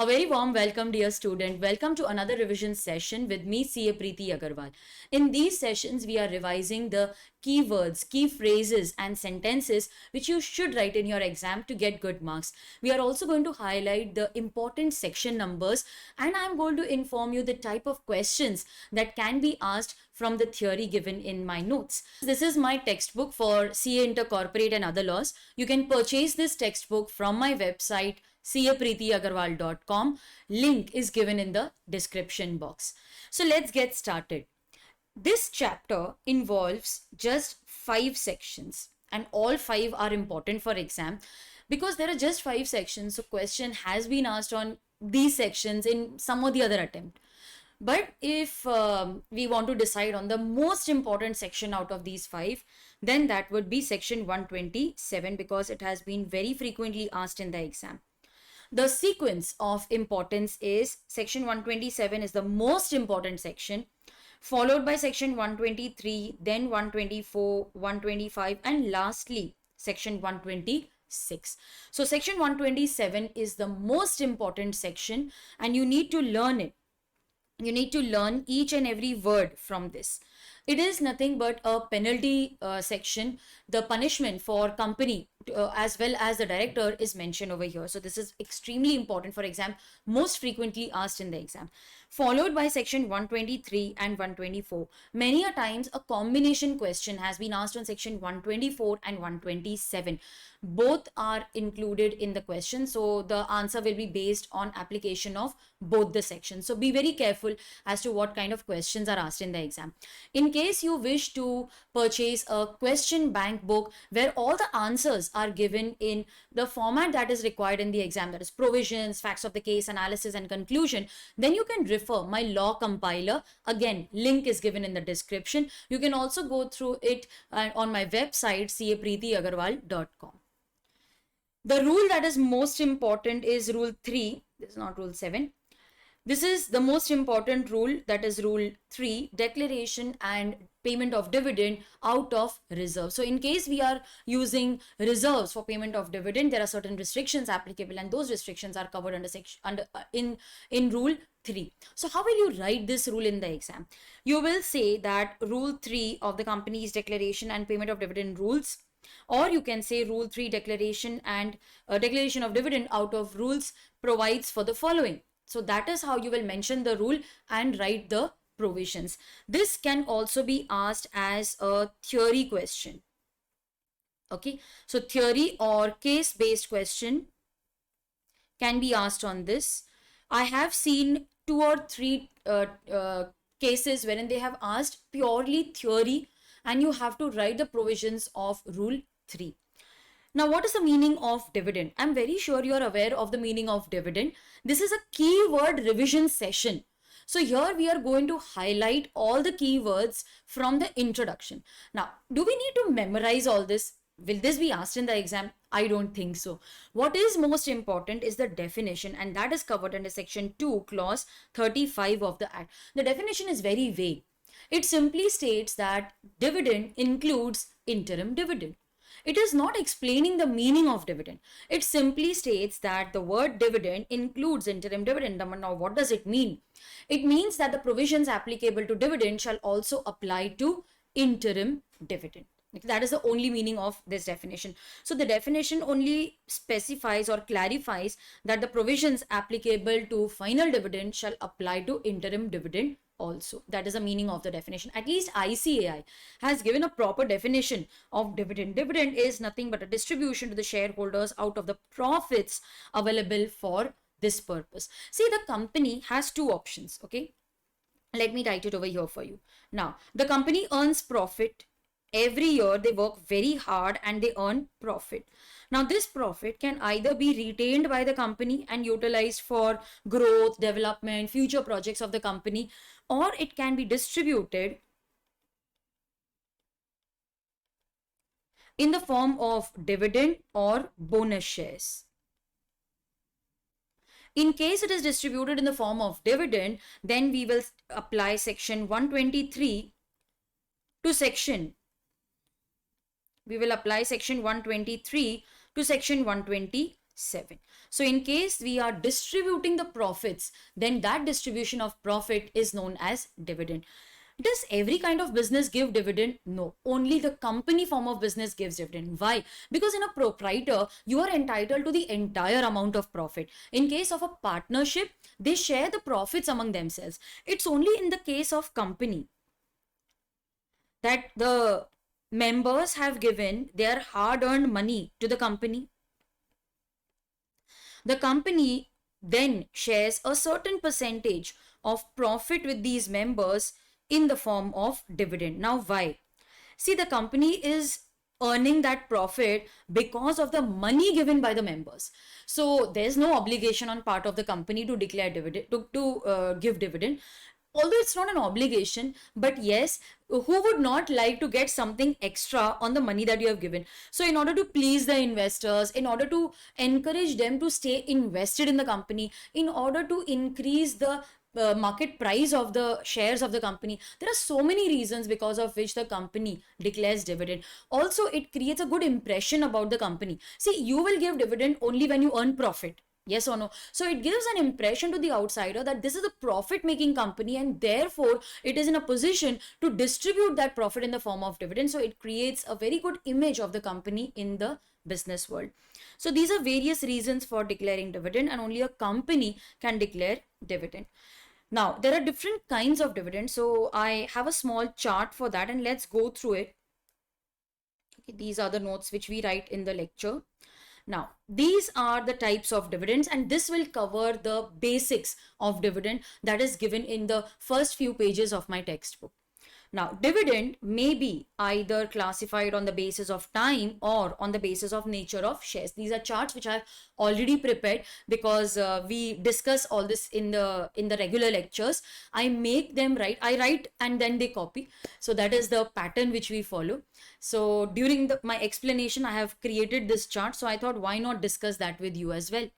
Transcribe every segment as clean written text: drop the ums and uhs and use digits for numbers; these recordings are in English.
A very warm welcome, dear student. Welcome to another revision session with me, CA Preeti Aggarwal. In these sessions, we are revising the keywords, key phrases, and sentences which you should write in your exam to get good marks. We are also going to highlight the important section numbers, and I'm going to inform you the type of questions that can be asked from the theory given in my notes. This is my textbook for CA Inter Corporate and Other Laws. You can purchase this textbook from my website capreetiaggarwal.com. Link is given in the description box. So let's get started. This chapter involves just 5 sections and all 5 are important for exam because there are just 5 sections. So question has been asked on these sections in some or the other attempt. But if we want to decide on the most important section out of these 5, then that would be section 127 because it has been very frequently asked in the exam. The sequence of importance is section 127 is the most important section, followed by section 123, then 124, 125, and lastly section 126. So section 127 is the most important section and you need to learn it. You need to learn each and every word from this. It is nothing but a penalty section. The punishment for company as well as the director is mentioned over here. So this is extremely important for exam, most frequently asked in the exam. Followed by section 123 and 124. Many a times a combination question has been asked on section 124 and 127. Both are included in the question. So the answer will be based on application of both the sections. So be very careful as to what kind of questions are asked in the exam. In case you wish to purchase a question bank book where all the answers are given in the format that is required in the exam, that is provisions, facts of the case, analysis, and conclusion, then you can refer my law compiler. Again, link is given in the description. You can also go through it on my website capreetiaggarwal.com. The rule that is most important is rule 3. This is not rule 7. This is the most important rule, that is rule 3, declaration and payment of dividend out of reserve. So in case we are using reserves for payment of dividend, there are certain restrictions applicable and those restrictions are covered in rule 3. So how will you write this rule in the exam? You will say that rule 3 of the company's declaration and payment of dividend rules, or you can say rule 3 declaration and declaration of dividend out of rules provides for the following. So that is how you will mention the rule and write the provisions. This can also be asked as a theory question. Okay, so theory or case-based question can be asked on this. I have seen 2 or 3 cases wherein they have asked purely theory and you have to write the provisions of rule 3. Now, what is the meaning of dividend? I'm very sure you are aware of the meaning of dividend. This is a keyword revision session. So here we are going to highlight all the keywords from the introduction. Now, do we need to memorize all this? Will this be asked in the exam? I don't think so. What is most important is the definition, and that is covered under section 2, clause 35 of the Act. The definition is very vague. It simply states that dividend includes interim dividend. It is not explaining the meaning of dividend. It simply states that the word dividend includes interim dividend. Now, what does it mean? It means that the provisions applicable to dividend shall also apply to interim dividend. That is the only meaning of this definition. So the definition only specifies or clarifies that the provisions applicable to final dividend shall apply to interim dividend also. That is the meaning of the definition. At least ICAI has given a proper definition of dividend. Dividend is nothing but a distribution to the shareholders out of the profits available for this purpose. See, the company has 2 options. Okay, let me write it over here for you. Now, the company earns profit. Every year they work very hard and they earn profit. Now this profit can either be retained by the company and utilized for growth, development, future projects of the company, or it can be distributed in the form of dividend or bonus shares. In case it is distributed in the form of dividend, then we will apply section 123 to section 123 to section 127. 7. So in case we are distributing the profits, then that distribution of profit is known as dividend. Does every kind of business give dividend? No. Only the company form of business gives dividend. Why? Because in a proprietor, you are entitled to the entire amount of profit. In case of a partnership, they share the profits among themselves. It's only in the case of company that the members have given their hard-earned money to the company. The company then shares a certain percentage of profit with these members in the form of dividend. Now, why? See, the company is earning that profit because of the money given by the members. So there's no obligation on part of the company to declare dividend, to give dividend. Although it's not an obligation, but yes, who would not like to get something extra on the money that you have given? So in order to please the investors, in order to encourage them to stay invested in the company, in order to increase the market price of the shares of the company, there are so many reasons because of which the company declares dividend. Also, it creates a good impression about the company. See, you will give dividend only when you earn profit. Yes or no? So it gives an impression to the outsider that this is a profit making company, and therefore it is in a position to distribute that profit in the form of dividend. So it creates a very good image of the company in the business world. So these are various reasons for declaring dividend, and only a company can declare dividend. Now, there are different kinds of dividends. So I have a small chart for that, and let's go through it. Okay, these are the notes which we write in the lecture. Now, these are the types of dividends, and this will cover the basics of dividend that is given in the first few pages of my textbook. Now, dividend may be either classified on the basis of time or on the basis of nature of shares. These are charts which I've already prepared because we discuss all this in the regular lectures. I make them write, I write and then they copy. So that is the pattern which we follow. So during my explanation, I have created this chart. So I thought, why not discuss that with you as well?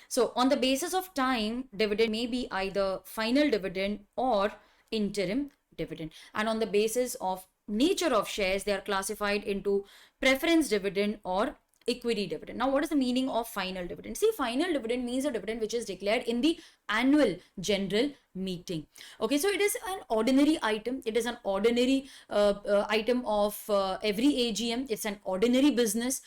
So on the basis of time, dividend may be either final dividend or interim dividend. And on the basis of nature of shares, they are classified into preference dividend or equity dividend. Now, what is the meaning of final dividend? See, final dividend means a dividend which is declared in the annual general meeting. Okay, so it is an ordinary item. It is an ordinary item of every AGM. It's an ordinary business.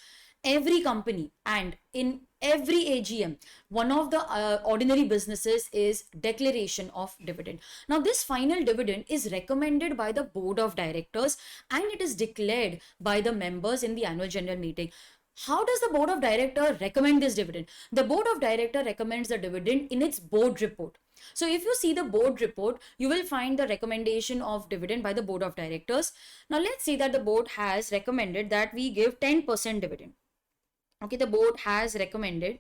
Every company, and in every AGM, one of the ordinary businesses is declaration of dividend. Now, this final dividend is recommended by the board of directors and it is declared by the members in the annual general meeting. How does the board of director recommend this dividend? The board of director recommends the dividend in its board report. So if you see the board report, you will find the recommendation of dividend by the board of directors. Now let's say that the board has recommended that we give 10% dividend. Okay, the board has recommended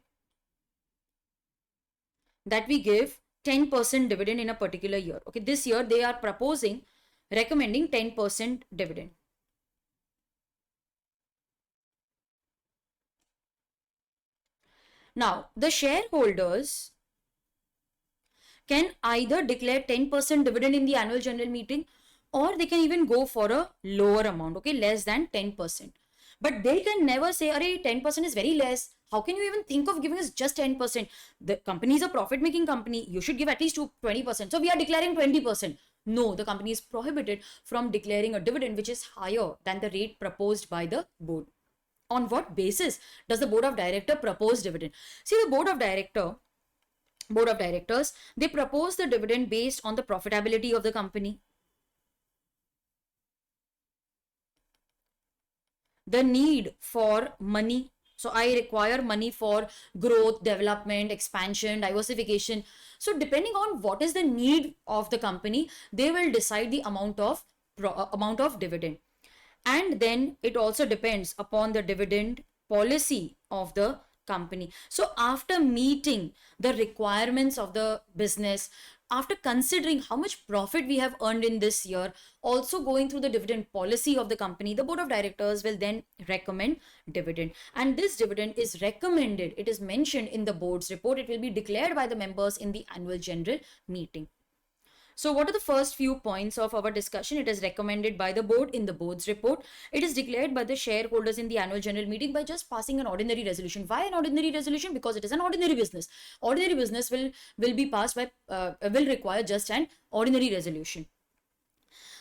that we give 10% dividend in a particular year. Okay, this year they are recommending 10% dividend. Now, the shareholders can either declare 10% dividend in the annual general meeting, or they can even go for a lower amount, okay, less than 10%. But they can never say, "Arey, 10% is very less. How can you even think of giving us just 10%? The company is a profit-making company. You should give at least 20%. So we are declaring 20%. No, the company is prohibited from declaring a dividend which is higher than the rate proposed by the board. On what basis does the board of director propose dividend? See, the board of directors, they propose the dividend based on the profitability of the company, the need for money. So I require money for growth, development, expansion, diversification. So depending on what is the need of the company, they will decide the amount of dividend. And then it also depends upon the dividend policy of the company. So after meeting the requirements of the business, after considering how much profit we have earned in this year, also going through the dividend policy of the company, the board of directors will then recommend dividend. And this dividend is recommended, it is mentioned in the board's report, it will be declared by the members in the annual general meeting. So what are the first few points of our discussion? It is recommended by the board in the board's report. It is declared by the shareholders in the annual general meeting by just passing an ordinary resolution. Why an ordinary resolution? Because it is an ordinary business. Ordinary business will be passed by will require just an ordinary resolution.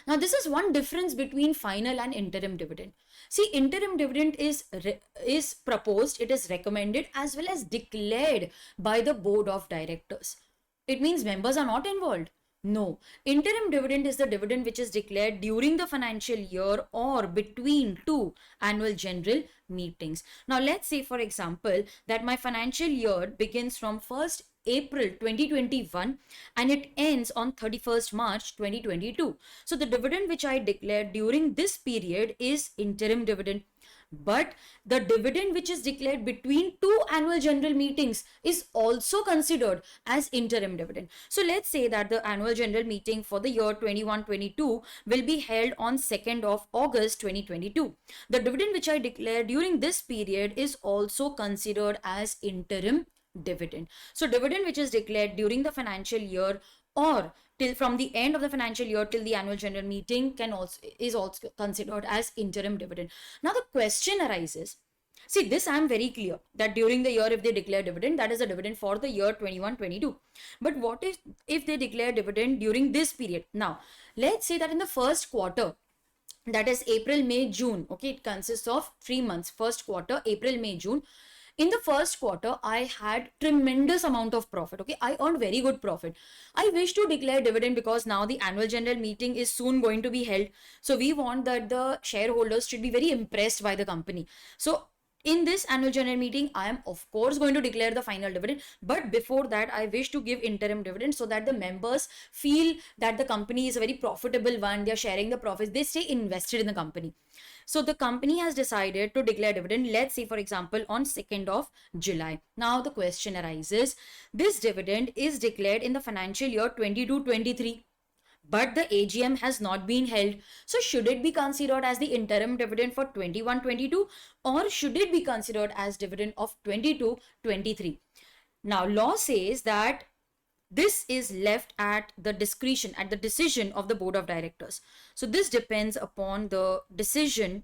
Now, this is one difference between final and interim dividend. See, interim dividend is proposed, it is recommended as well as declared by the board of directors. It means members are not involved. No, interim dividend is the dividend which is declared during the financial year or between two annual general meetings. Now, let's say, for example, that my financial year begins from 1st April 2021 and it ends on 31st March 2022. So the dividend which I declared during this period is interim dividend. But the dividend which is declared between two annual general meetings is also considered as interim dividend. So let's say that the annual general meeting for the year 21-22 will be held on 2nd of August 2022. The dividend which I declared during this period is also considered as interim dividend. So dividend which is declared during the financial year or till from the end of the financial year till the annual general meeting is also considered as interim dividend. Now the question arises, see, this I am very clear that during the year if they declare dividend, that is a dividend for the year 21-22. But what if they declare dividend during this period? Now let's say that in the first quarter, that is April, May, June, okay, it consists of 3 months, first quarter, April, May, June. In the first quarter, I had tremendous amount of profit. Okay, I earned very good profit. I wish to declare dividend because now the annual general meeting is soon going to be held. So we want that the shareholders should be very impressed by the company. So in this annual general meeting, I am of course going to declare the final dividend. But before that, I wish to give interim dividend so that the members feel that the company is a very profitable one. They are sharing the profits. They stay invested in the company. So the company has decided to declare dividend, let's say for example on 2nd of July. Now the question arises, this dividend is declared in the financial year 22-23. But the AGM has not been held. So should it be considered as the interim dividend for 21-22 or should it be considered as dividend of 22-23? Now law says that this is left at the discretion, at the decision of the board of directors. So this depends upon the decision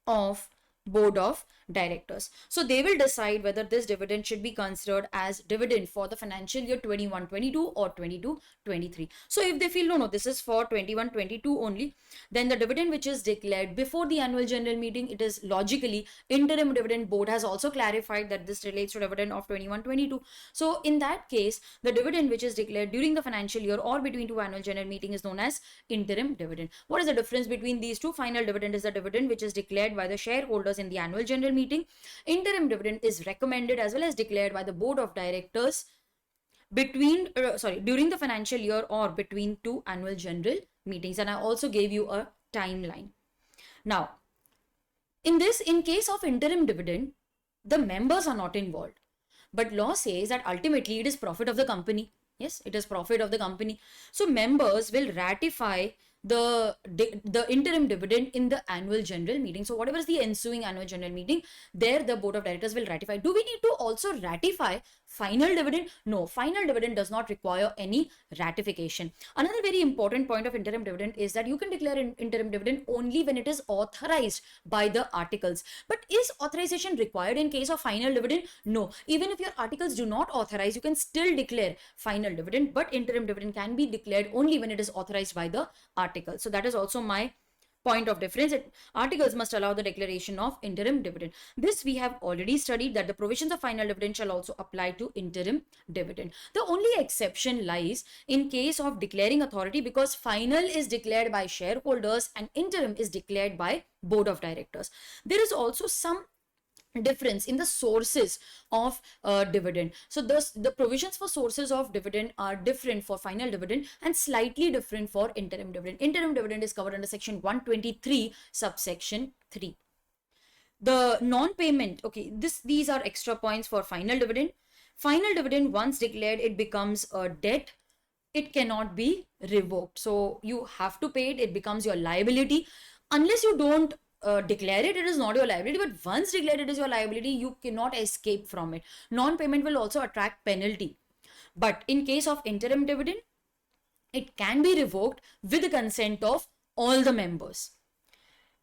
of board of directors. So they will decide whether this dividend should be considered as dividend for the financial year 21-22 or 22-23. So if they feel no, this is for 21-22 only, then the dividend which is declared before the annual general meeting, it is logically interim dividend. Board has also clarified that this relates to dividend of 21-22. So in that case, the dividend which is declared during the financial year or between two annual general meeting is known as interim dividend. What is the difference between these two? Final dividend is the dividend which is declared by the shareholders in the annual general meeting. Interim dividend is recommended as well as declared by the board of directors during the financial year or between two annual general meetings. And I also gave you a timeline. Now, in case of interim dividend, the members are not involved. But law says that ultimately it is profit of the company. Yes, it is profit of the company. So members will ratify the interim dividend in the annual general meeting. So whatever is the ensuing annual general meeting, there the board of directors will ratify. Do we need to also ratify final dividend? No, final dividend does not require any ratification. Another very important point of interim dividend is that you can declare an interim dividend only when it is authorized by the articles. But is authorization required in case of final dividend? No, even if your articles do not authorize, you can still declare final dividend, but interim dividend can be declared only when it is authorized by the article. So that is also my point of difference. Articles must allow the declaration of interim dividend. This we have already studied, that the provisions of final dividend shall also apply to interim dividend. The only exception lies in case of declaring authority, because final is declared by shareholders and interim is declared by board of directors. There is also some difference in the sources of dividend. So the provisions for sources of dividend are different for final dividend and slightly different for interim dividend. Interim dividend is covered under section 123 subsection 3. The non-payment, okay, these are extra points for final dividend. Final dividend, once declared, it becomes a debt. It cannot be revoked. So you have to pay it. It becomes your liability. Unless you don't declare it, it is not your liability. But once declared, it is your liability. You cannot escape from it. Non-payment will also attract penalty. But in case of interim dividend, it can be revoked with the consent of all the members.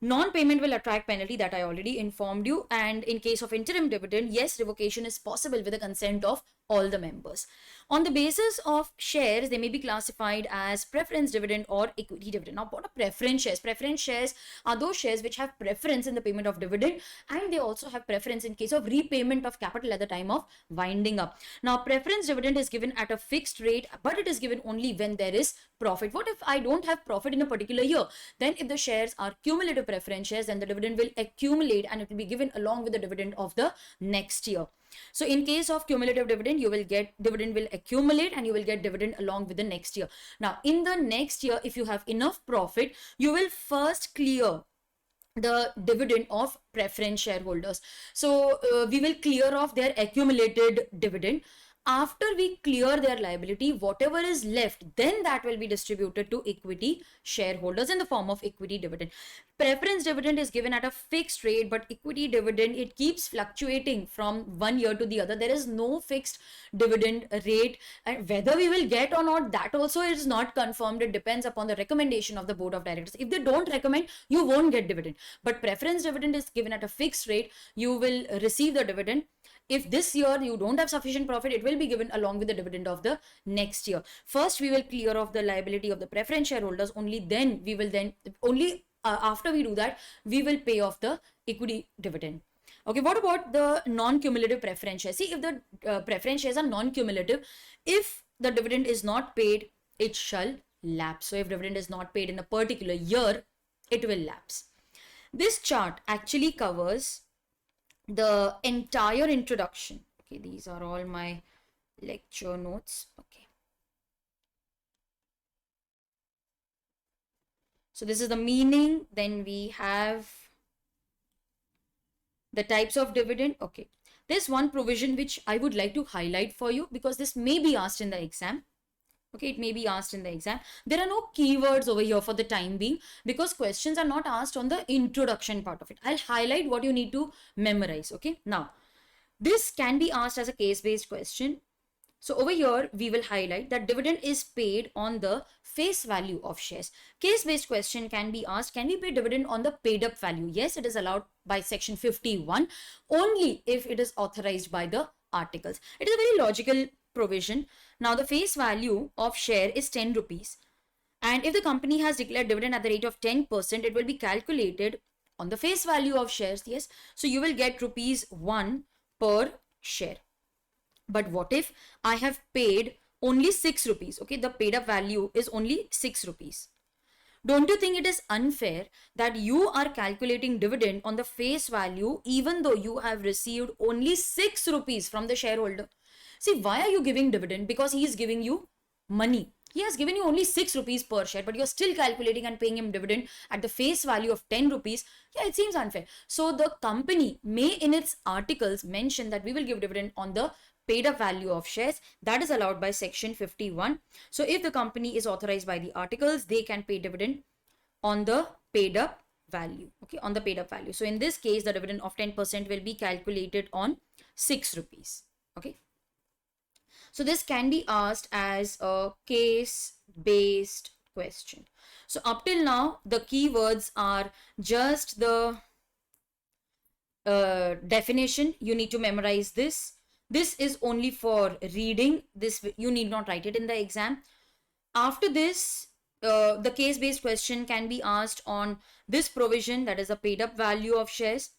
Non-payment will attract penalty, that I already informed you. And in case of interim dividend, yes, revocation is possible with the consent of all the members. On the basis of shares, they may be classified as preference dividend or equity dividend. Now, what are preference shares? Preference shares are those shares which have preference in the payment of dividend, and they also have preference in case of repayment of capital at the time of winding up. Now, preference dividend is given at a fixed rate, but it is given only when there is profit. What if I don't have profit in a particular year? Then if the shares are cumulative preference shares, then the dividend will accumulate and it will be given along with the dividend of the next year. So in case of cumulative dividend, you will get dividend will accumulate and you will get dividend along with the next year. Now, in the next year, if you have enough profit, you will first clear the dividend of preference shareholders. So we will clear off their accumulated dividend. After we clear their liability, whatever is left, then that will be distributed to equity shareholders in the form of equity dividend. Preference dividend is given at a fixed rate, but equity dividend, it keeps fluctuating from one year to the other. There is no fixed dividend rate, and whether we will get or not, that also is not confirmed. It depends upon the recommendation of the board of directors. If they don't recommend, you won't get dividend. But preference dividend is given at a fixed rate. You will receive the dividend. If this year you don't have sufficient profit, it will be given along with the dividend of the next year. First, we will clear off the liability of the preference shareholders. Only then we will after we do that, we will pay off the equity dividend. Okay, what about the non-cumulative preference shares? See, if the preference shares are non-cumulative, if the dividend is not paid, it shall lapse. So if dividend is not paid in a particular year, it will lapse. This chart actually covers the entire introduction. Okay, these are all my lecture notes. Okay. So this is the meaning. Then we have the types of dividend. Okay. There's one provision which I would like to highlight for you because this may be asked in the exam. Okay, it may be asked in the exam. There are no keywords over here for the time being because questions are not asked on the introduction part of it. I'll highlight what you need to memorize. Okay, now this can be asked as a case-based question. So over here, we will highlight that dividend is paid on the face value of shares. Case-based question can be asked, can we pay dividend on the paid up value? Yes, it is allowed by section 51 only if it is authorized by the articles. It is a very logical provision. Now the face value of share is 10 rupees. And if the company has declared dividend at the rate of 10%, it will be calculated on the face value of shares. Yes. So you will get rupees 1 per share. But what if I have paid only 6 rupees? Okay, the paid up value is only 6 rupees. Don't you think it is unfair that you are calculating dividend on the face value even though you have received only 6 rupees from the shareholder? See, why are you giving dividend? Because he is giving you money. He has given you only 6 rupees per share, but you're still calculating and paying him dividend at the face value of 10 rupees. Yeah, it seems unfair. So the company may in its articles mention that we will give dividend on the paid up value of shares. That is allowed by section 51. So if the company is authorized by the articles, they can pay dividend on the paid up value. Okay, on the paid up value. So in this case, the dividend of 10% will be calculated on 6 rupees. Okay. So this can be asked as a case-based question. So up till now, the keywords are just the definition. You need to memorize this. This is only for reading. This you need not write it in the exam. After this, the case-based question can be asked on this provision, that is a paid up value of shares.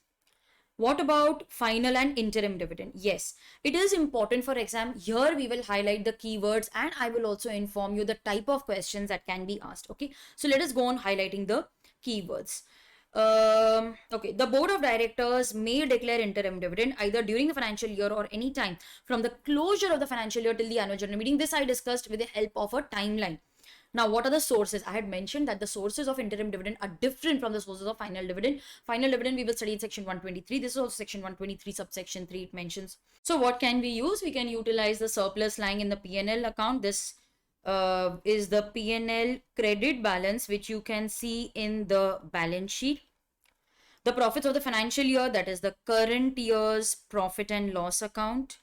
What about final and interim dividend? Yes, it is important for exam. Here we will highlight the keywords and I will also inform you the type of questions that can be asked. Okay, so let us go on highlighting the keywords. Okay, the board of directors may declare interim dividend either during the financial year or any time from the closure of the financial year till the annual general meeting. This I discussed with the help of a timeline. Now, what are the sources? I had mentioned that the sources of interim dividend are different from the sources of final dividend. Final dividend we will study in section 123. This is also section 123 subsection 3 it mentions. So what can we use? We can utilize the surplus lying in the P&L account. This is the P&L credit balance which you can see in the balance sheet. The profits of the financial year, that is the current year's profit and loss account.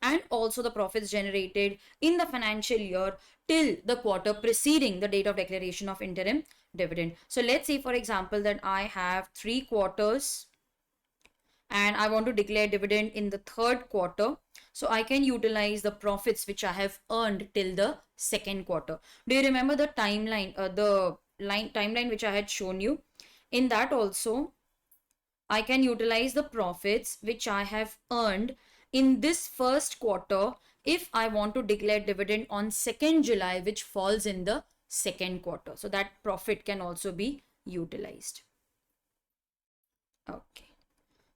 and also the profits generated in the financial year till the quarter preceding the date of declaration of interim dividend. So let's say, for example, that I have 3 quarters and I want to declare dividend in the third quarter. So I can utilize the profits which I have earned till the second quarter. Do you remember the timeline, timeline which I had shown you? In that also, I can utilize the profits which I have earned in this first quarter if I want to declare dividend on 2nd July, which falls in the second quarter. So that profit can also be utilized. Okay.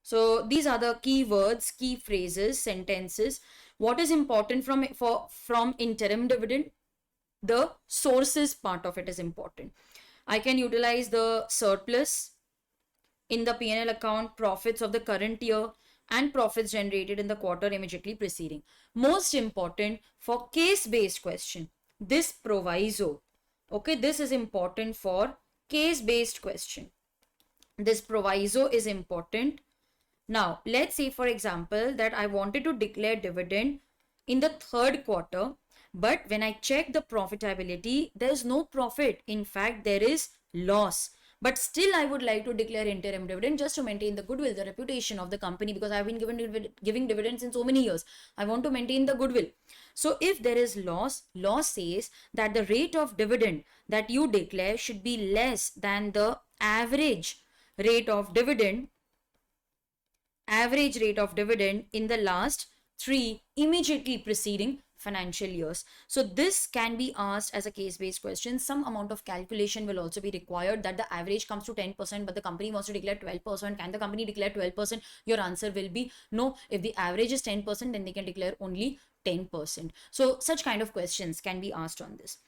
So these are the key words, key phrases, sentences. What is important from interim dividend? The sources part of it is important. I can utilize the surplus in the P&L account, profits of the current year, and profits generated in the quarter immediately preceding. Most important for case-based question, this proviso. Okay, this is important for case-based question. This proviso is important. Now, let's say, for example, that I wanted to declare dividend in the third quarter, but when I check the profitability, there's no profit. In fact, there is loss. But still, I would like to declare interim dividend just to maintain the goodwill, the reputation of the company, because I've been giving dividends in so many years. I want to maintain the goodwill. So if there is loss, law says that the rate of dividend that you declare should be less than the average rate of dividend in the last 3 immediately preceding financial years. So this can be asked as a case-based question. Some amount of calculation will also be required, that the average comes to 10%, but the company wants to declare 12%. Can the company declare 12%? Your answer will be no. If the average is 10%, then they can declare only 10%. So such kind of questions can be asked on this.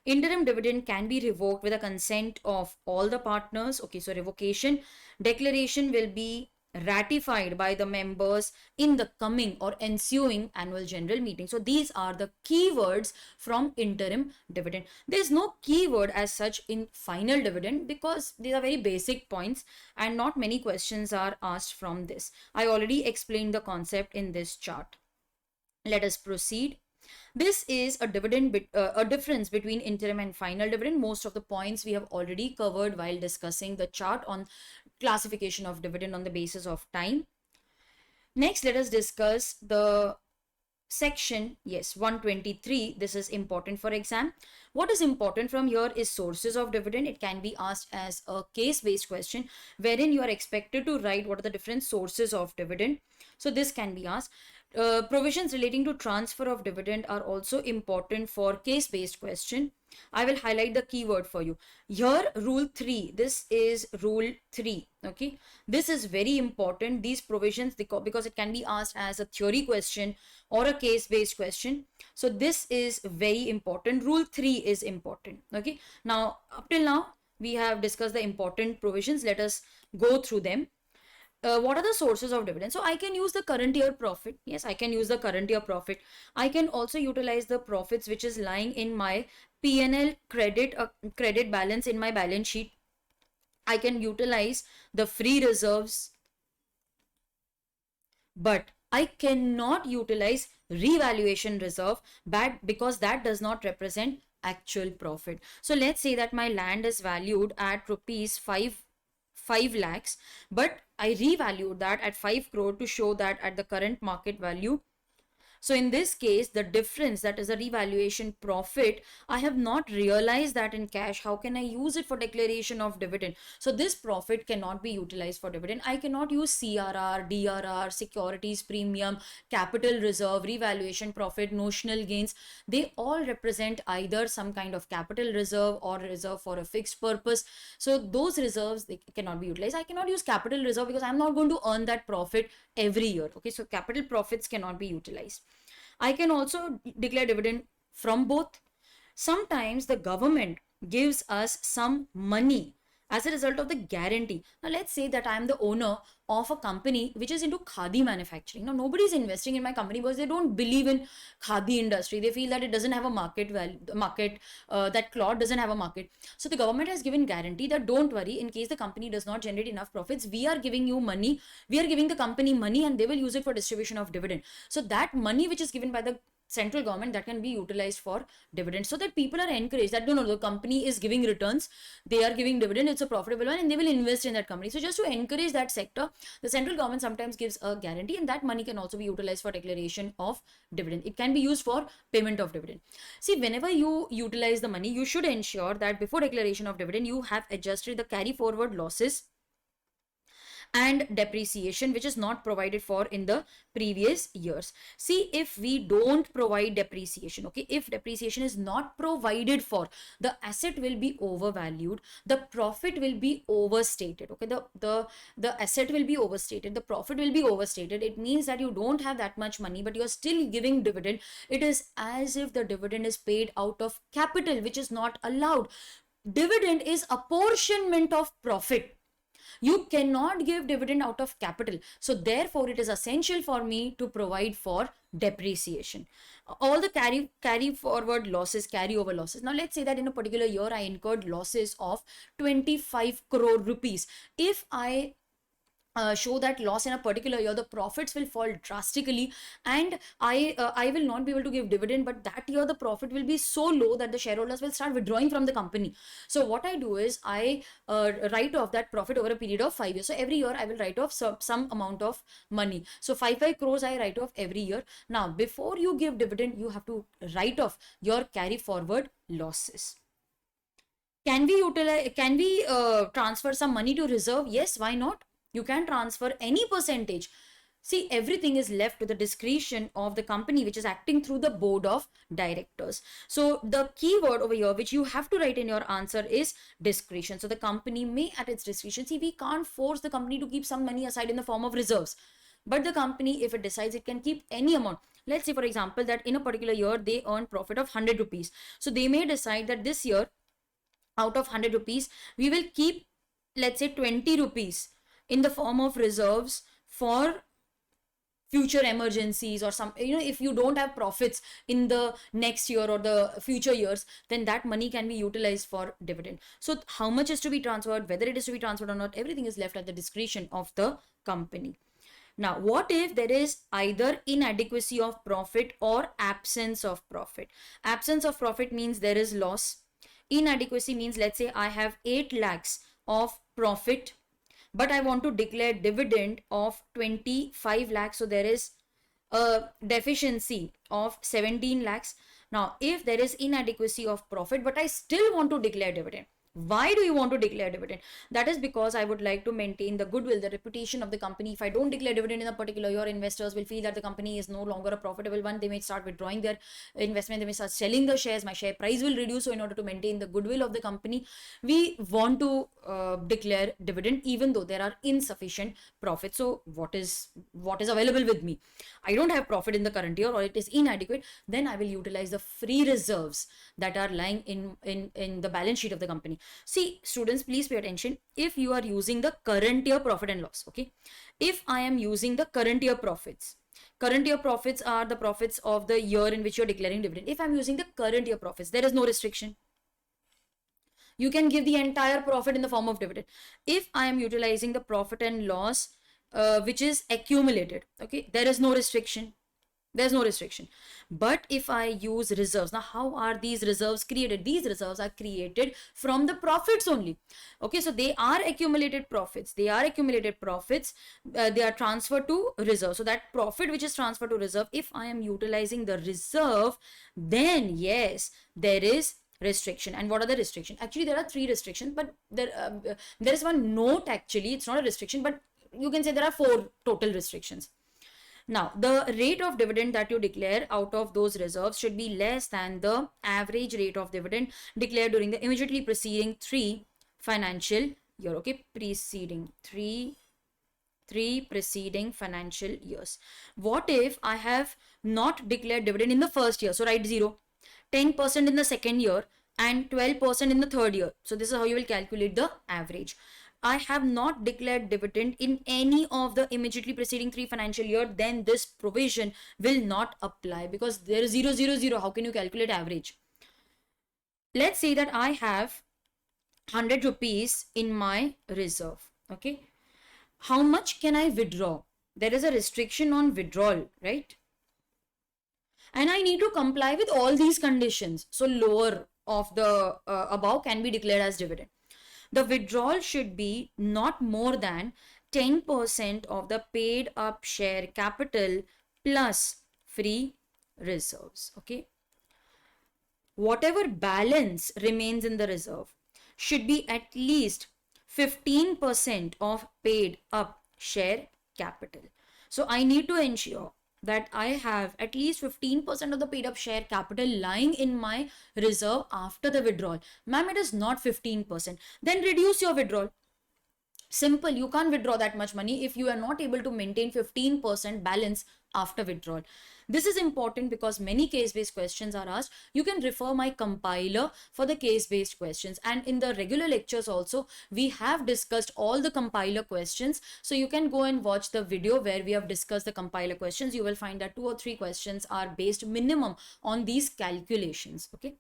Interim dividend can be revoked with the consent of all the partners. Okay, so revocation declaration will be ratified by the members in the coming or ensuing annual general meeting. So these are the keywords from interim dividend. There's no keyword as such in final dividend because these are very basic points and not many questions are asked from this. I already explained the concept in this chart. Let us proceed. This is a difference between interim and final dividend. Most of the points we have already covered while discussing the chart on classification of dividend on the basis of time. Next, let us discuss the section 123. This is important for exam. What is important from here is sources of dividend. It can be asked as a case-based question wherein you are expected to write what are the different sources of dividend. So this can be asked. Provisions relating to transfer of dividend are also important for case-based question. I will highlight the keyword for you. Here, rule 3. This is rule 3. Okay. This is very important. These provisions, because it can be asked as a theory question or a case-based question. So this is very important. Rule 3 is important. Okay. Now, up till now, we have discussed the important provisions. Let us go through them. What are the sources of dividend? So I can use the current year profit. Yes, I can use the current year profit. I can also utilize the profits which is lying in my P&L credit balance in my balance sheet. I can utilize the free reserves, but I cannot utilize revaluation reserve because that does not represent actual profit. So let's say that my land is valued at rupees 5 lakhs, but I revalued that at 5 crore to show that at the current market value. So in this case, the difference, that is a revaluation profit, I have not realized that in cash. How can I use it for declaration of dividend? So this profit cannot be utilized for dividend. I cannot use CRR, DRR, securities premium, capital reserve, revaluation profit, notional gains. They all represent either some kind of capital reserve or reserve for a fixed purpose. So those reserves, they cannot be utilized. I cannot use capital reserve because I'm not going to earn that profit every year. Okay, so capital profits cannot be utilized. I can also declare dividend from both. Sometimes the government gives us some money as a result of the guarantee. Now let's say that I am the owner of a company which is into khadi manufacturing. Now nobody is investing in my company because they don't believe in khadi industry. They feel that it doesn't have a market value, that cloth doesn't have a market. So the government has given guarantee that don't worry, in case the company does not generate enough profits, we are giving you money, we are giving the company money, and they will use it for distribution of dividend. So that money which is given by the central government, that can be utilized for dividends, so that people are encouraged that no, the company is giving returns, they are giving dividend, it's a profitable one, and they will invest in that company. So just to encourage that sector, the central government sometimes gives a guarantee, and that money can also be utilized for declaration of dividend. It can be used for payment of dividend. See, whenever you utilize the money, you should ensure that before declaration of dividend you have adjusted the carry forward losses and depreciation which is not provided for in the previous years. See, if we don't provide depreciation, okay, if depreciation is not provided for, the asset will be overvalued, the profit will be overstated, okay, the asset will be overstated, the profit will be overstated. It means that you don't have that much money but you're still giving dividend. It is as if the dividend is paid out of capital, which is not allowed. Dividend is apportionment of profit. You cannot give dividend out of capital. So therefore it is essential for me to provide for depreciation. All the carry forward losses, carry over losses. Now let's say that in a particular year I incurred losses of 25 crore rupees. If I show that loss in a particular year, the profits will fall drastically, and I will not be able to give dividend, but that year the profit will be so low that the shareholders will start withdrawing from the company. So what I do is I write off that profit over a period of 5 years. So every year I will write off some amount of money. So 5 crores I write off every year. Now before you give dividend, you have to write off your carry forward losses. Can we utilize, can we transfer some money to reserve? Yes, why not? You can transfer any percentage. See, everything is left to the discretion of the company which is acting through the board of directors. So the keyword over here which you have to write in your answer is discretion. So the company may at its discretion. See, we can't force the company to keep some money aside in the form of reserves. But the company, if it decides, it can keep any amount. Let's say, for example, that in a particular year they earn profit of 100 rupees. So they may decide that this year, out of 100 rupees, we will keep, let's say, 20 rupees in the form of reserves for future emergencies or some, if you don't have profits in the next year or the future years, then that money can be utilized for dividend. So how much is to be transferred, whether it is to be transferred or not, everything is left at the discretion of the company. Now, what if there is either inadequacy of profit or absence of profit? Absence of profit means there is loss. Inadequacy means, let's say I have 8 lakhs of profit, but I want to declare dividend of 25 lakhs. So there is a deficiency of 17 lakhs. Now, if there is inadequacy of profit, but I still want to declare dividend, why do you want to declare dividend? That is because I would like to maintain the goodwill, the reputation of the company. If I don't declare dividend in a particular year, investors will feel that the company is no longer a profitable one. They may start withdrawing their investment. They may start selling the shares. My share price will reduce. So in order to maintain the goodwill of the company, we want to declare dividend even though there are insufficient profits. So what is available with me? I don't have profit in the current year, or it is inadequate. Then I will utilize the free reserves that are lying in the balance sheet of the company. See, students, please pay attention. If you are using the current year profit and loss, okay, if I am using the current year profits are the profits of the year in which you're declaring dividend. If I'm using the current year profits, there is no restriction. You can give the entire profit in the form of dividend. If I am utilizing the profit and loss which is accumulated, okay, there is no restriction. There's no restriction. But if I use reserves, now how are these reserves created? These reserves are created from the profits only. Okay, so they are accumulated profits. They are transferred to reserve. So that profit which is transferred to reserve, if I am utilizing the reserve, then yes, there is restriction. And what are the restrictions? Actually, there are 3 restrictions, but there is one note. Actually, it's not a restriction, but you can say there are 4 total restrictions. Now, the rate of dividend that you declare out of those reserves should be less than the average rate of dividend declared during the immediately preceding 3 financial year. Okay, preceding 3 preceding financial years. What if I have not declared dividend in the first year? So write 0, 10% in the second year, and 12% in the third year. So this is how you will calculate the average. I have not declared dividend in any of the immediately preceding 3 financial year, then this provision will not apply, because there is 0, 0, 0. How can you calculate average? Let's say that I have 100 rupees in my reserve. Okay. How much can I withdraw? There is a restriction on withdrawal, right? And I need to comply with all these conditions. So lower of the above can be declared as dividend. The withdrawal should be not more than 10% of the paid up share capital plus free reserves. Okay. Whatever balance remains in the reserve should be at least 15% of paid up share capital. So I need to ensure that I have at least 15% of the paid up share capital lying in my reserve after the withdrawal. Ma'am, it is not 15%. Then reduce your withdrawal. Simple. You can't withdraw that much money if you are not able to maintain 15% balance after withdrawal. This is important because many case-based questions are asked. You can refer my compiler for the case-based questions, and in the regular lectures also we have discussed all the compiler questions. So you can go and watch the video where we have discussed the compiler questions. You will find that 2 or 3 questions are based minimum on these calculations. Okay.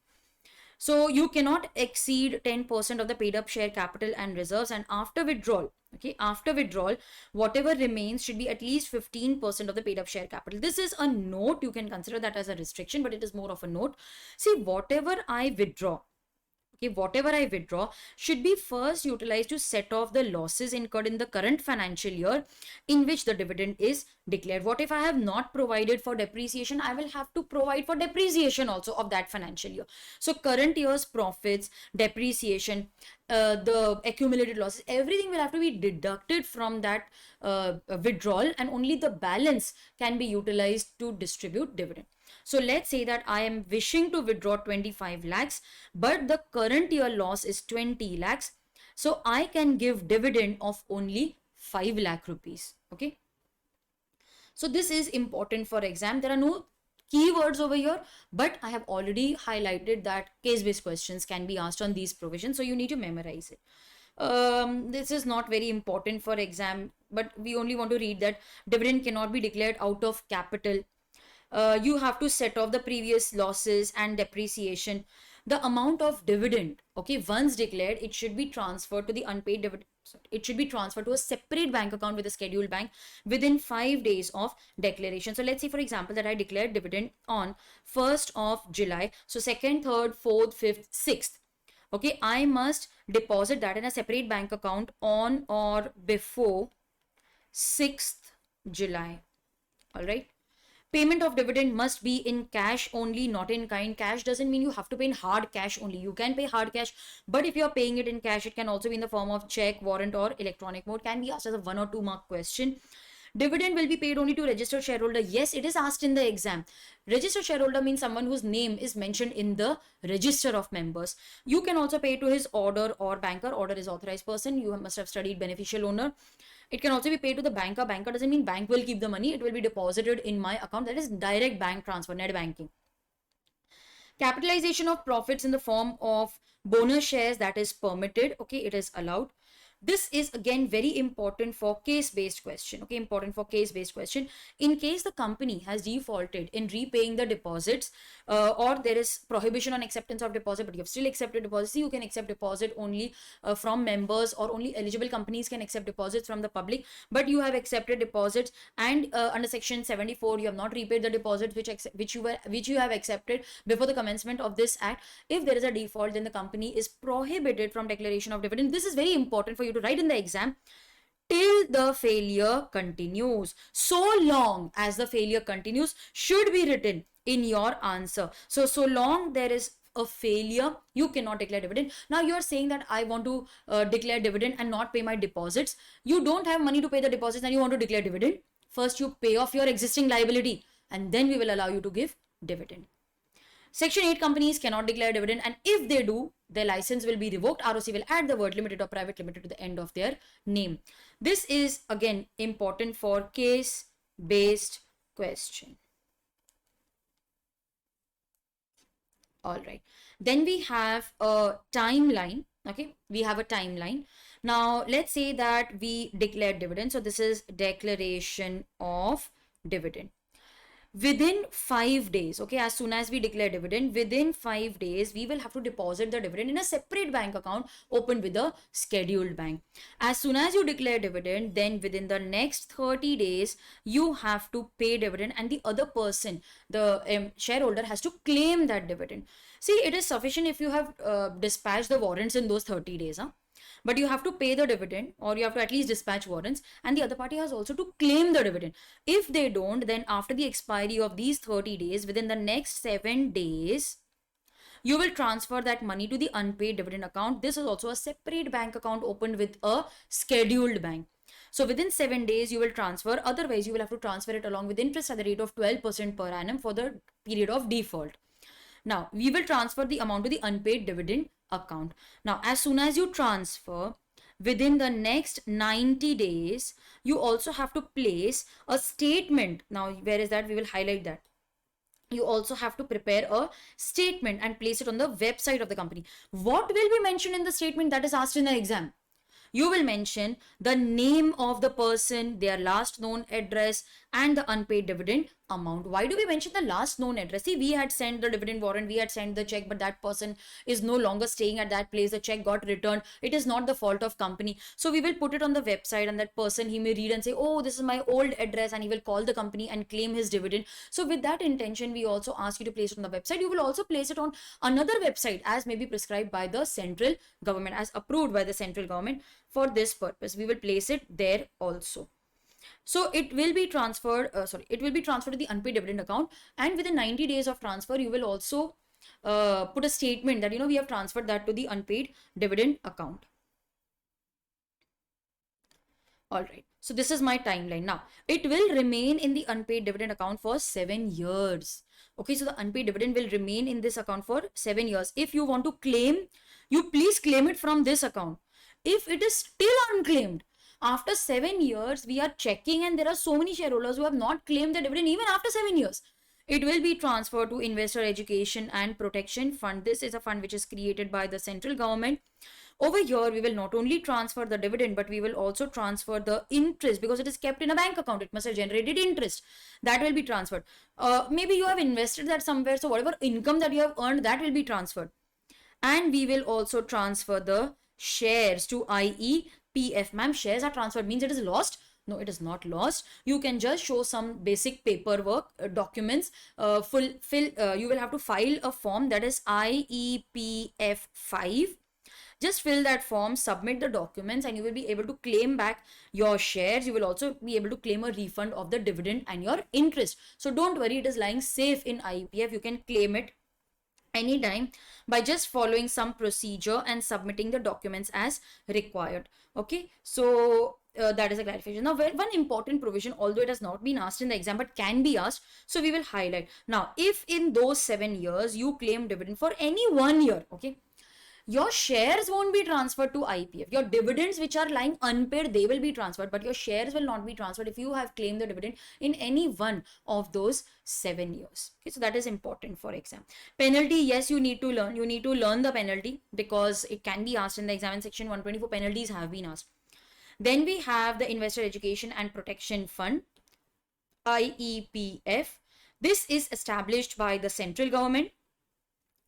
So you cannot exceed 10% of the paid up share capital and reserves, and after withdrawal, okay, after withdrawal, whatever remains should be at least 15% of the paid up share capital. This is a note. You can consider that as a restriction, but it is more of a note. See, whatever I withdraw, okay, whatever I withdraw should be first utilized to set off the losses incurred in the current financial year in which the dividend is declared. What if I have not provided for depreciation? I will have to provide for depreciation also of that financial year. So current year's profits, depreciation, the accumulated losses, everything will have to be deducted from that withdrawal, and only the balance can be utilized to distribute dividend. So let's say that I am wishing to withdraw 25 lakhs, but the current year loss is 20 lakhs. So I can give dividend of only 5 lakh rupees. Okay. So this is important for exam. There are no keywords over here, but I have already highlighted that case-based questions can be asked on these provisions. So you need to memorize it. This is not very important for exam, but we only want to read that dividend cannot be declared out of capital. You have to set off the previous losses and depreciation. The amount of dividend, okay, once declared, it should be transferred to the unpaid dividend. It should be transferred to a separate bank account with a scheduled bank within 5 days of declaration. So let's say, for example, that I declared dividend on 1st of July. So 2nd, 3rd, 4th, 5th, 6th. Okay, I must deposit that in a separate bank account on or before 6th July. All right. Payment of dividend must be in cash only, not in kind. Cash doesn't mean you have to pay in hard cash only. You can pay hard cash, but if you're paying it in cash, it can also be in the form of check, warrant, or electronic mode. Can be asked as a 1 or 2 mark question. Dividend will be paid only to registered shareholder. Yes, it is asked in the exam. Registered shareholder means someone whose name is mentioned in the register of members. You can also pay to his order or banker. Order is authorized person. You must have studied beneficial owner. It can also be paid to the banker. Banker doesn't mean bank will keep the money. It will be deposited in my account. That is direct bank transfer, net banking. Capitalization of profits in the form of bonus shares, that is permitted. Okay, it is allowed. This is again very important for case-based question. Okay, important for case-based question. In case the company has defaulted in repaying the deposits, or there is prohibition on acceptance of deposit, but you have still accepted deposits, you can accept deposit only from members, or only eligible companies can accept deposits from the public. But you have accepted deposits, and under section 74, you have not repaid the deposits which you have accepted before the commencement of this act. If there is a default, then the company is prohibited from declaration of dividend. This is very important for you to write in the exam. Till the failure continues. So long as the failure continues should be written in your answer. So long there is a failure, you cannot declare dividend. Now you are saying that I want to declare dividend and not pay my deposits. You don't have money to pay the deposits and you want to declare dividend. First you pay off your existing liability, and then we will allow you to give dividend. Section 8 companies cannot declare dividend, and if they do, their license will be revoked. ROC will add the word limited or private limited to the end of their name. This is again important for case-based question. All right. Then we have a timeline. Okay. We have a timeline. Now, let's say that we declare dividend. So this is declaration of dividend. Within 5 days, okay, as soon as we declare dividend, within 5 days, we will have to deposit the dividend in a separate bank account opened with a scheduled bank. As soon as you declare dividend, then within the next 30 days, you have to pay dividend, and the other person, the shareholder, has to claim that dividend. See, it is sufficient if you have dispatched the warrants in those 30 days, huh? But you have to pay the dividend, or you have to at least dispatch warrants, and the other party has also to claim the dividend. If they don't, then after the expiry of these 30 days, within the next 7 days, you will transfer that money to the unpaid dividend account. This is also a separate bank account opened with a scheduled bank. So within 7 days, you will transfer. Otherwise, you will have to transfer it along with interest at the rate of 12% per annum for the period of default. Now, we will transfer the amount to the unpaid dividend account. Now, as soon as you transfer, within the next 90 days, you also have to place a statement. Now, where is that? We will highlight that. You also have to prepare a statement and place it on the website of the company. What will be mentioned in the statement that is asked in the exam? You will mention the name of the person, their last known address, and the unpaid dividend amount. Why do we mention the last known address? See, we had sent the dividend warrant, we had sent the check, but that person is no longer staying at that place. The check got returned. It is not the fault of company. So we will put it on the website, and that person, he may read and say, oh, this is my old address, and he will call the company and claim his dividend. So with that intention, we also ask you to place it on the website. You will also place it on another website as may be prescribed by the central government, as approved by the central government for this purpose. We will place it there also. So it will be transferred, it will be transferred to the unpaid dividend account, and within 90 days of transfer, you will also put a statement that, we have transferred that to the unpaid dividend account. All right. So this is my timeline. Now, it will remain in the unpaid dividend account for 7 years. Okay, so the unpaid dividend will remain in this account for 7 years. If you want to claim, you please claim it from this account. If it is still unclaimed, after 7 years, we are checking, and there are so many shareholders who have not claimed the dividend even after 7 years. It will be transferred to Investor Education and Protection Fund. This is a fund which is created by the central government. Over here, we will not only transfer the dividend, but we will also transfer the interest, because it is kept in a bank account. It must have generated interest. That will be transferred. Maybe you have invested that somewhere, so whatever income that you have earned, that will be transferred. And we will also transfer the shares to IEPF. Ma'am, shares are transferred means it is lost? No, it is not lost. You can just show some basic paperwork, documents, you will have to file a form, that is IEPF 5. Just fill that form, submit the documents, and you will be able to claim back your shares. You will also be able to claim a refund of the dividend and your interest. So don't worry, it is lying safe in IEPF. You can claim it anytime by just following some procedure and submitting the documents as required. Okay, so that is a clarification. Now, one important provision, although it has not been asked in the exam but can be asked, so we will highlight. Now, if in those 7 years you claim dividend for any 1 year, okay, your shares won't be transferred to IEPF. Your dividends which are lying unpaid, they will be transferred, but your shares will not be transferred if you have claimed the dividend in any one of those 7 years. Okay, so that is important for exam. Penalty, yes, you need to learn. You need to learn the penalty, because it can be asked in the exam. In section 124, penalties have been asked. Then we have the Investor Education and Protection Fund, IEPF. This is established by the central government.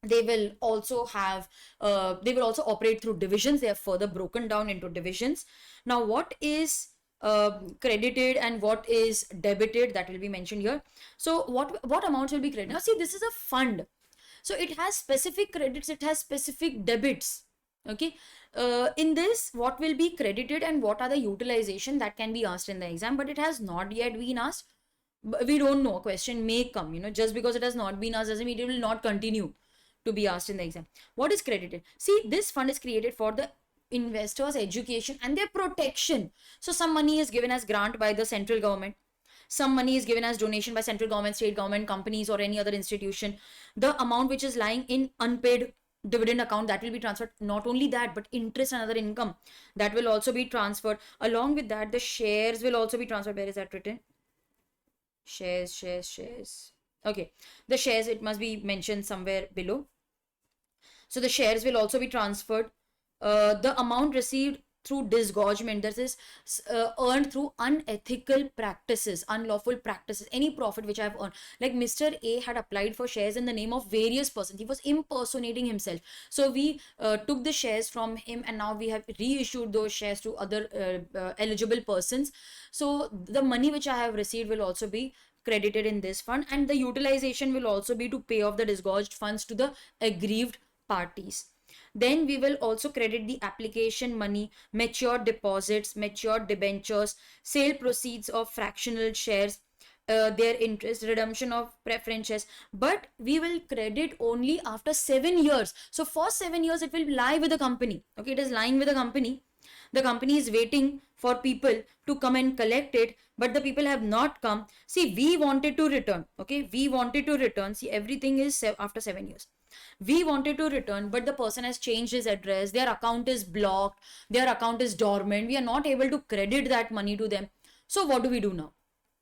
They will also have, they will also operate through divisions. They are further broken down into divisions. Now, what is credited and what is debited, that will be mentioned here. So what amounts will be credited? Now, see, this is a fund. So it has specific credits, it has specific debits. Okay. In this, what will be credited and what are the utilization, that can be asked in the exam, but it has not yet been asked. We don't know. A question may come, just because it has not been asked doesn't mean it will not continue to be asked in the exam. What is credited? See, this fund is created for the investors' education and their protection. So some money is given as grant by the central government. Some money is given as donation by central government, state government, companies, or any other institution. The amount which is lying in unpaid dividend account, that will be transferred. Not only that, but interest and other income, that will also be transferred. Along with that, the shares will also be transferred. Where is that written? Shares. Okay, the shares, it must be mentioned somewhere below. So the shares will also be transferred. The amount received through disgorgement, that is earned through unethical practices, unlawful practices, any profit which I have earned. Like Mr. A had applied for shares in the name of various persons. He was impersonating himself. So we took the shares from him, and now we have reissued those shares to other eligible persons. So the money which I have received will also be credited in this fund, and the utilization will also be to pay off the disgorged funds to the aggrieved parties. Then we will also credit the application money, matured deposits, matured debentures, sale proceeds of fractional shares, their interest, redemption of preferences. But we will credit only after 7 years. So for 7 years, it will lie with the company. Okay, it is lying with the company. The company is waiting for people to come and collect it, but the people have not come. See, we wanted to return. Okay, we wanted to return. See, everything is after 7 years. We wanted to return, but the person has changed his address, their account is blocked, their account is dormant, we are not able to credit that money to them. So what do we do now?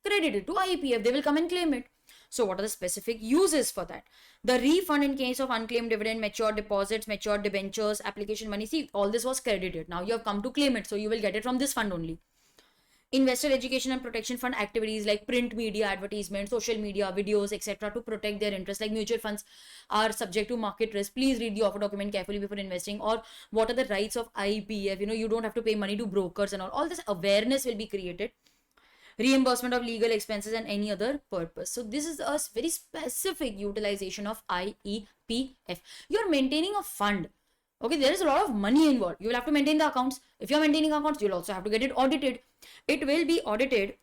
Credit it to IEPF, they will come and claim it. So what are the specific uses for that? The refund in case of unclaimed dividend, matured deposits, matured debentures, application money. See, all this was credited. Now you have come to claim it, so you will get it from this fund only. Investor education and protection fund activities like print media, advertisement, social media, videos, etc. to protect their interests. Like mutual funds are subject to market risk. Please read the offer document carefully before investing. Or what are the rights of IEPF? You don't have to pay money to brokers and all. All this awareness will be created. Reimbursement of legal expenses and any other purpose. So this is a very specific utilization of IEPF. You're maintaining a fund. Okay, there is a lot of money involved. You will have to maintain the accounts. If you're maintaining accounts, you'll also have to get it audited. It will be audited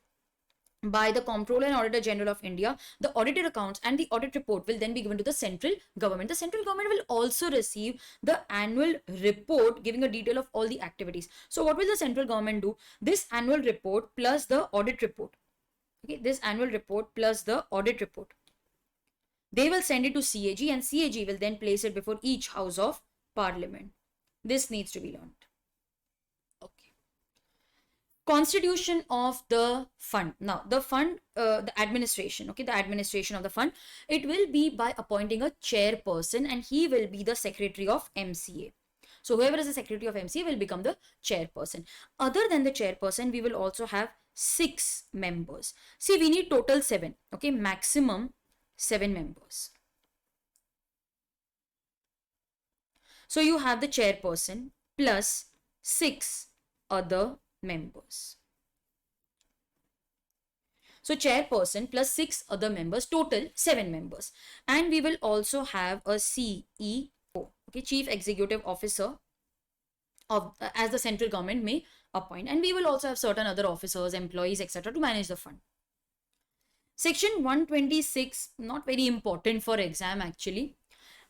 by the Comptroller and Auditor General of India. The audited accounts and the audit report will then be given to the central government. The central government will also receive the annual report giving a detail of all the activities. So what will the central government do? This annual report plus the audit report. Okay, this annual report plus the audit report. They will send it to CAG, and CAG will then place it before each house of parliament. This needs to be learned. Okay. Constitution of the fund. Now the fund, the administration, okay, the administration of the fund, it will be by appointing a chairperson, and he will be the secretary of MCA. So whoever is the secretary of MCA will become the chairperson. Other than the chairperson, we will also have 6 members. See, we need total 7, okay, maximum 7 members. So you have the chairperson plus 6 other members. So chairperson plus 6 other members, total 7 members. And we will also have a CEO, okay, Chief Executive Officer of as the central government may appoint. And we will also have certain other officers, employees, etc. to manage the fund. Section 126, not very important for exam actually.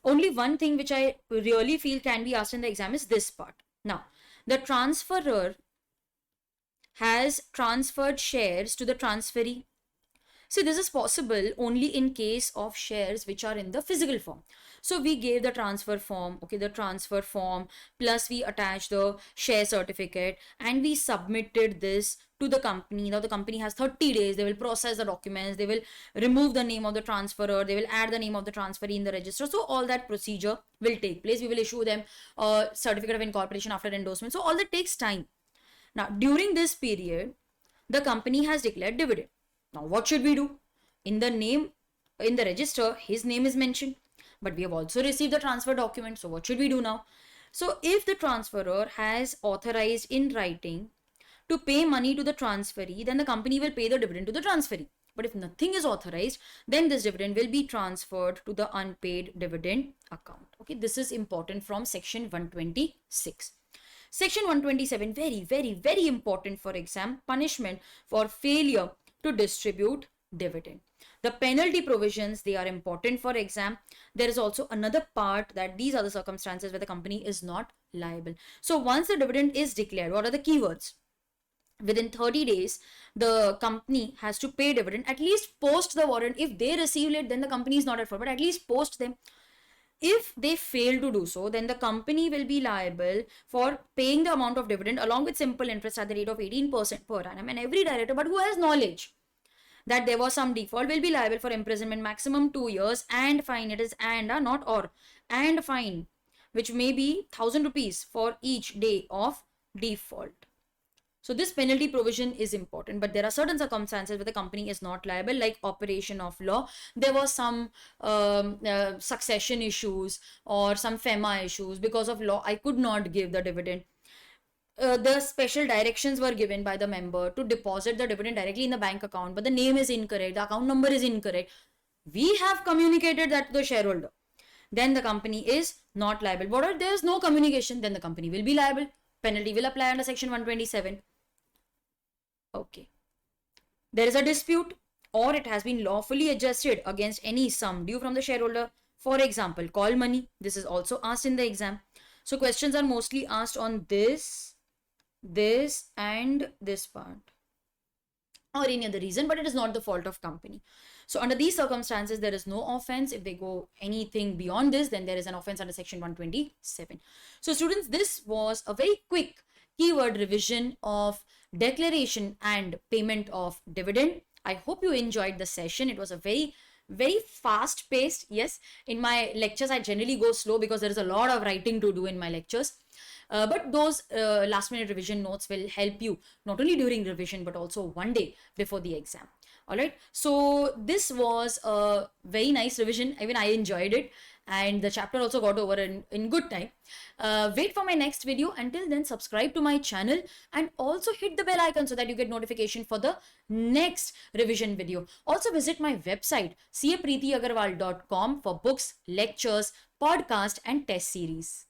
Only one thing which I really feel can be asked in the exam is this part. Now, the transferor has transferred shares to the transferee. See, this is possible only in case of shares which are in the physical form. So we gave the transfer form, okay, the transfer form, plus we attached the share certificate, and we submitted this to the company. Now the company has 30 days. They will process the documents. They will remove the name of the transferor. They will add the name of the transferee in the register. So all that procedure will take place. We will issue them a certificate of incorporation after endorsement. So all that takes time. Now, during this period, the company has declared dividend. Now, what should we do? In the name, in the register, his name is mentioned, but we have also received the transfer document. So what should we do now? So if the transferor has authorized in writing to pay money to the transferee, then the company will pay the dividend to the transferee. But if nothing is authorized, then this dividend will be transferred to the unpaid dividend account. Okay, this is important from section 126. Section 127, very important for exam, punishment for failure to distribute dividend. The penalty provisions, they are important for exam. There is also another part that these are the circumstances where the company is not liable. So once the dividend is declared, what are the keywords? Within 30 days, the company has to pay dividend, at least post the warrant. If they receive it, then the company is not at fault, but at least post them. If they fail to do so, then the company will be liable for paying the amount of dividend along with simple interest at the rate of 18% per annum. And every director, but who has knowledge that there was some default, will be liable for imprisonment maximum 2 years and fine. It is and, not or. And fine which may be 1,000 rupees for each day of default. So this penalty provision is important, but there are certain circumstances where the company is not liable, like operation of law. There was some succession issues or some FEMA issues. Because of law, I could not give the dividend. The special directions were given by the member to deposit the dividend directly in the bank account, but the name is incorrect, the account number is incorrect. We have communicated that to the shareholder. Then the company is not liable. But if there is no communication, then the company will be liable. Penalty will apply under section 127. Okay. There is a dispute, or it has been lawfully adjusted against any sum due from the shareholder. For example, call money. This is also asked in the exam. So questions are mostly asked on this, and this part, or any other reason, but it is not the fault of company. So under these circumstances, there is no offense. If they go anything beyond this, then there is an offense under section 127. So students, this was a very quick keyword revision of declaration and payment of dividend. I hope you enjoyed the session. It was a very fast paced. Yes, in my lectures, I generally go slow because there is a lot of writing to do in my lectures. But those last minute revision notes will help you not only during revision, but also one day before the exam. All right. So this was a very nice revision. Even I enjoyed it. And the chapter also got over in good time. Wait for my next video. Until then, subscribe to my channel and also hit the bell icon so that you get notification for the next revision video. Also visit my website capreetiaggarwal.com for books, lectures, podcast and test series.